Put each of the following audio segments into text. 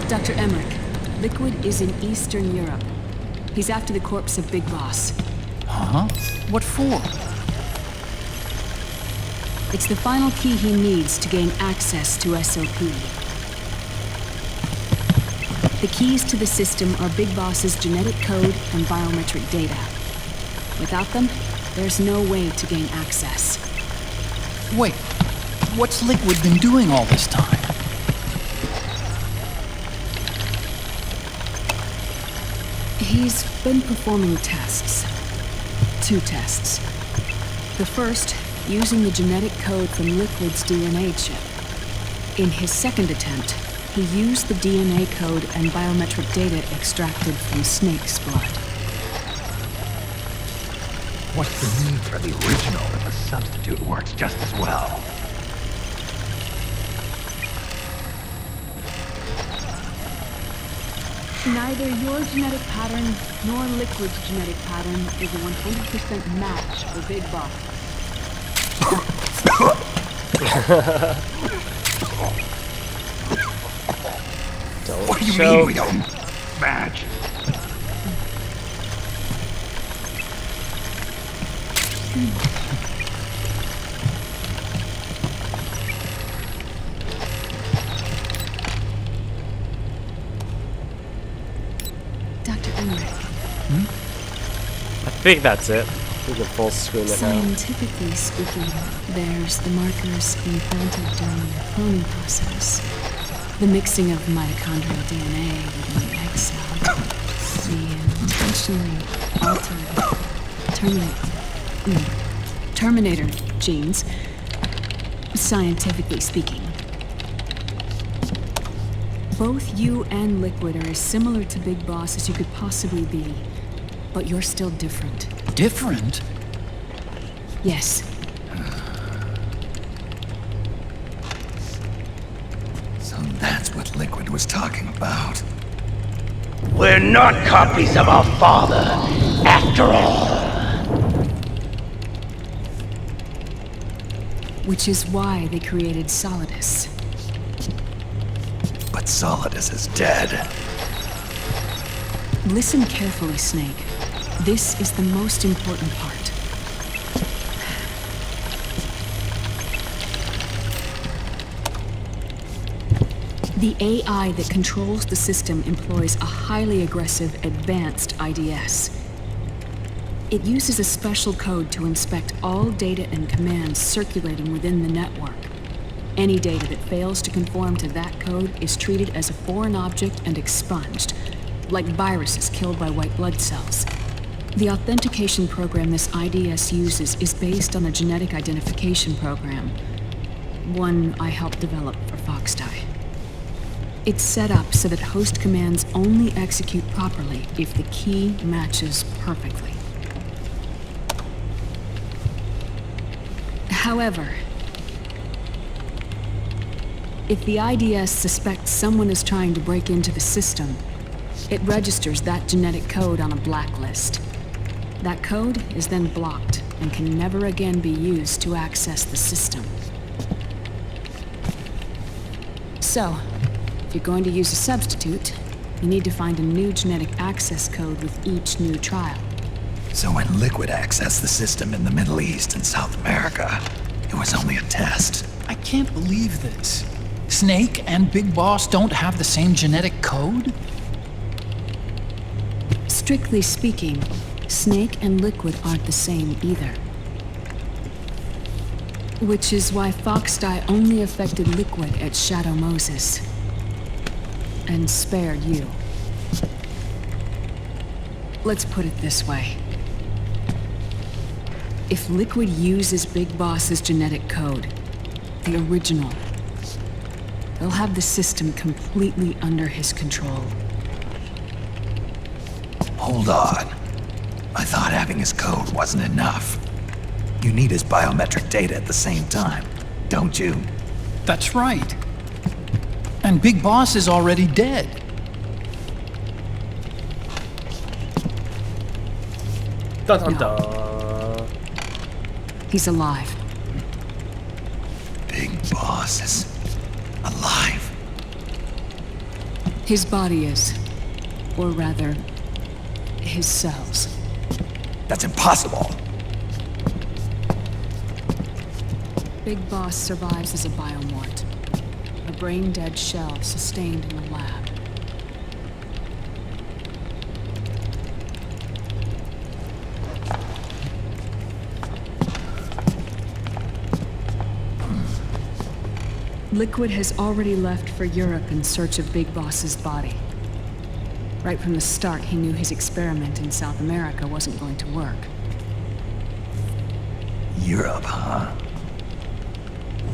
Dr. Emmerich, Liquid is in Eastern Europe. He's after the corpse of Big Boss. Huh? What for? It's the final key he needs to gain access to SOP. The keys to the system are Big Boss's genetic code and biometric data. Without them, there's no way to gain access. Wait, what's Liquid been doing all this time? He's been performing tests. 2 tests. The first, using the genetic code from Liquid's DNA chip. In his second attempt, he used the DNA code and biometric data extracted from Snake's blood. What's the need for the original if the substitute works just as well? Neither your genetic pattern nor Liquid's genetic pattern is a 100% match for Big Boss. What do you mean we don't match? Dr. Emmerich. I think that's it. We can full screen it now. Scientifically speaking, there's the markers implanted during the cloning process. The mixing of mitochondrial DNA with an egg cell. The intentionally altered Terminator genes, scientifically speaking. Both you and Liquid are as similar to Big Boss as you could possibly be, but you're still different. Different? Yes. So that's what Liquid was talking about. We're not copies of our father, after all. Which is why they created Solidus. But Solidus is dead. Listen carefully, Snake. This is the most important part. The AI that controls the system employs a highly aggressive, advanced IDS. It uses a special code to inspect all data and commands circulating within the network. Any data that fails to conform to that code is treated as a foreign object and expunged, like viruses killed by white blood cells. The authentication program this IDS uses is based on a genetic identification program, one I helped develop for Foxdie. It's set up so that host commands only execute properly if the key matches perfectly. However, if the IDS suspects someone is trying to break into the system, it registers that genetic code on a blacklist. That code is then blocked and can never again be used to access the system. So, if you're going to use a substitute, you need to find a new genetic access code with each new trial. So when Liquid accessed the system in the Middle East and South America, it was only a test. I can't believe this. Snake and Big Boss don't have the same genetic code? Strictly speaking, Snake and Liquid aren't the same either. Which is why Foxdie only affected Liquid at Shadow Moses. And spared you. Let's put it this way. If Liquid uses Big Boss's genetic code, the original, they'll have the system completely under his control. Hold on. I thought having his code wasn't enough. You need his biometric data at the same time, don't you? That's right. And Big Boss is already dead. Dun dun No. dun. He's alive. Big Boss is alive. His body is. Or rather, his cells. That's impossible. Big Boss survives as a biomort. A brain-dead shell sustained in the lab. Liquid has already left for Europe in search of Big Boss's body. Right from the start, he knew his experiment in South America wasn't going to work. Europe, huh?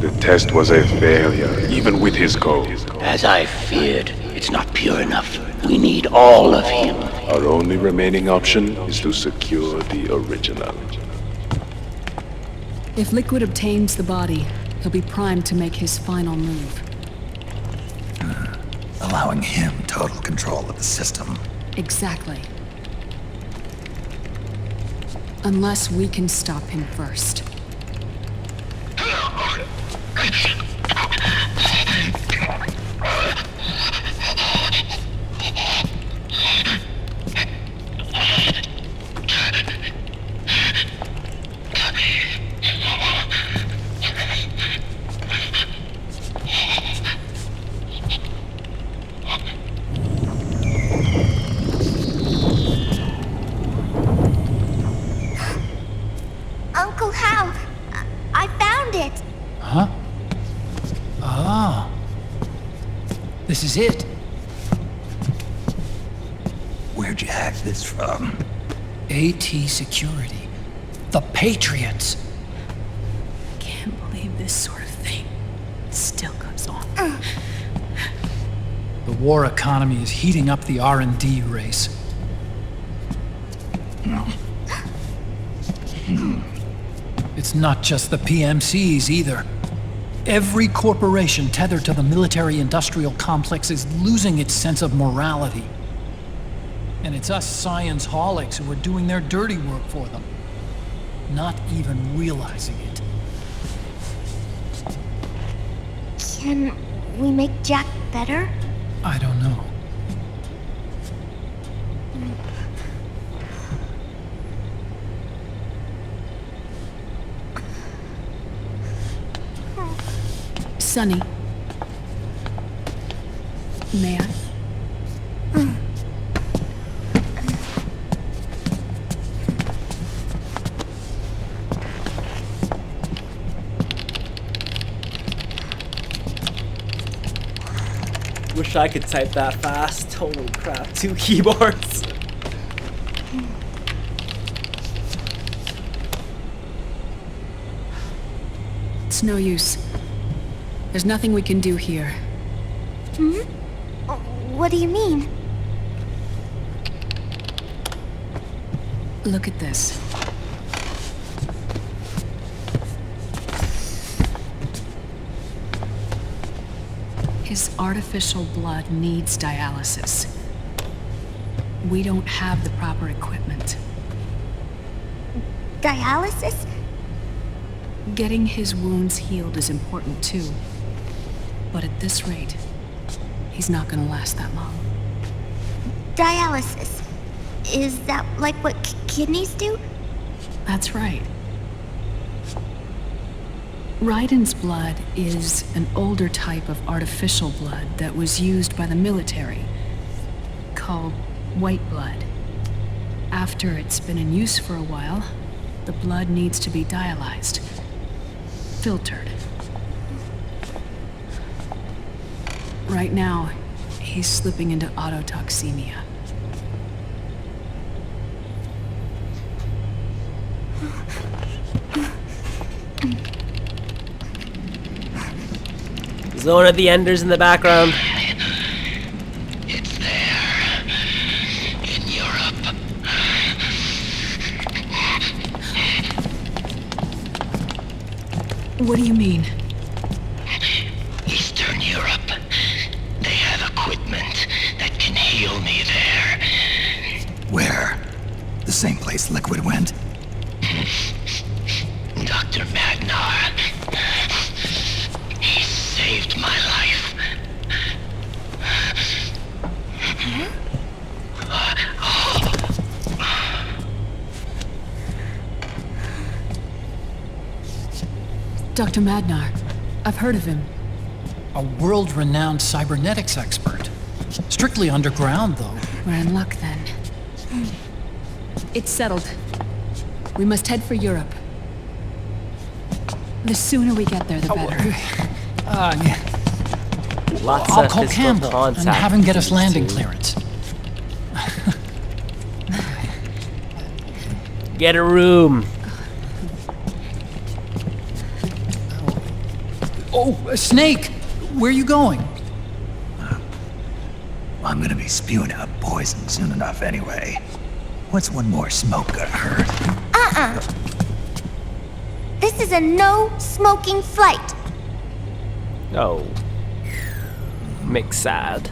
The test was a failure, even with his code. As I feared, it's not pure enough. We need all of him. Our only remaining option is to secure the original. If Liquid obtains the body, he'll be primed to make his final move. Allowing him total control of the system. Exactly. Unless we can stop him first. Uncle Hal, I found it. Huh? Ah. This is it. Where'd you hack this from? AT Security. The Patriots. Can't believe this sort of thing still goes on. The war economy is heating up the R&D race. It's not just the PMCs either. Every corporation tethered to the military-industrial complex is losing its sense of morality. And it's us science-holics who are doing their dirty work for them, not even realizing it. Can we make Jack better? I don't know. Sonny. May I? Wish I could type that fast. Holy crap, 2 keyboards. It's no use. There's nothing we can do here. What do you mean? Look at this. His artificial blood needs dialysis. We don't have the proper equipment. Dialysis? Getting his wounds healed is important too. But at this rate, he's not gonna last that long. Dialysis. Is that like what kidneys do? That's right. Raiden's blood is an older type of artificial blood that was used by the military, called white blood. After it's been in use for a while, the blood needs to be dialyzed, filtered. Right now, he's slipping into autotoxemia. Zone of the Enders in the background. It's there. In Europe. What do you mean? Eastern Europe. They have equipment that can heal me there. Where? The same place Liquid went? Dr. Magnar. He saved my life. Dr. Madnar. I've heard of him. A world-renowned cybernetics expert. Strictly underground, though. We're in luck, then. It's settled. We must head for Europe. The sooner we get there, the better. Yeah. Lots I'll of call physical Campbell and contact have him get us between landing these two. clearance. Get a room. Oh, Snake! Where are you going? I'm gonna be spewing out poison soon enough anyway. What's one more smoke gonna hurt? This is a no smoking flight. Oh. Makes sad.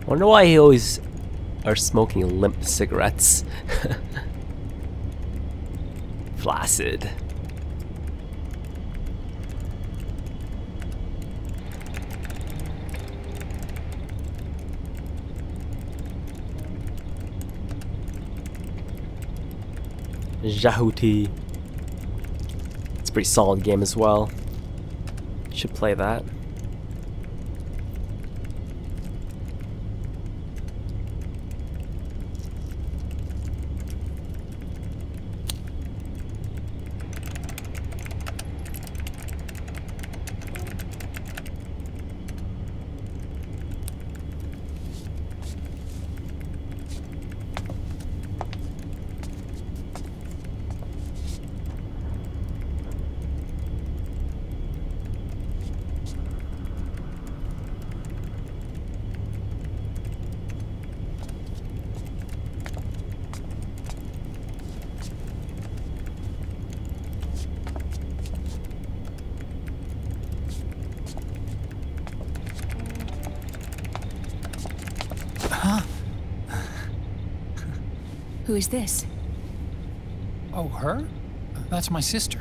Wonder why he always are smoking limp cigarettes. Flaccid. Jahuti. It's a pretty solid game as well. Should play that. Who is this? Oh, her? That's my sister.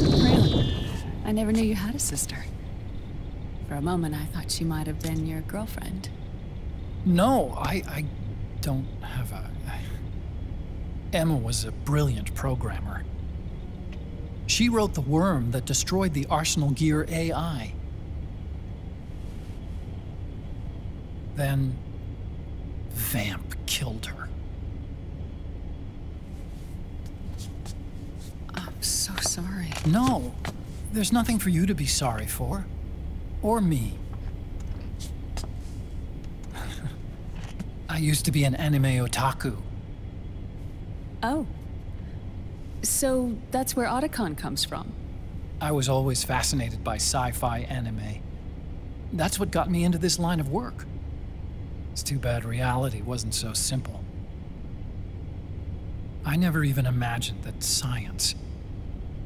Really? I never knew you had a sister. For a moment, I thought she might have been your girlfriend. No, I don't have a... Emma was a brilliant programmer. She wrote the worm that destroyed the Arsenal Gear AI. Then... Vamp killed her. I'm so sorry. No, there's nothing for you to be sorry for. Or me. I used to be an anime otaku. Oh. So that's where Otacon comes from. I was always fascinated by sci-fi anime. That's what got me into this line of work. It's too bad reality wasn't so simple. I never even imagined that science,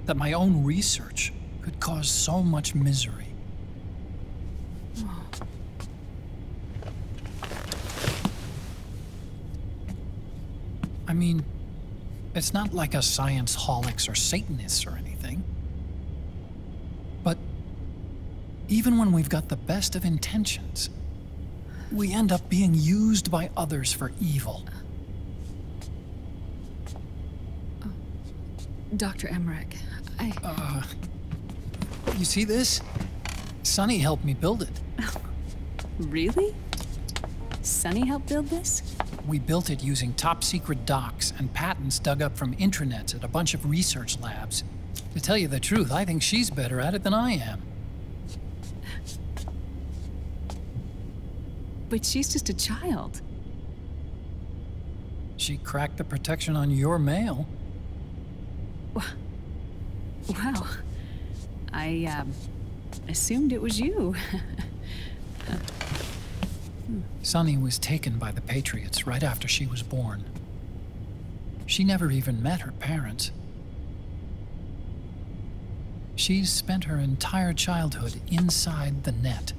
that my own research, could cause so much misery. I mean, it's not like us science-holics or Satanists or anything. But even when we've got the best of intentions, we end up being used by others for evil. Dr. Emmerich, You see this? Sonny helped me build it. Really? Sonny helped build this? We built it using top-secret docs and patents dug up from intranets at a bunch of research labs. To tell you the truth, I think she's better at it than I am. But she's just a child. She cracked the protection on your mail. Wow. I, assumed it was you. Sunny was taken by the Patriots right after she was born. She never even met her parents. She's spent her entire childhood inside the net.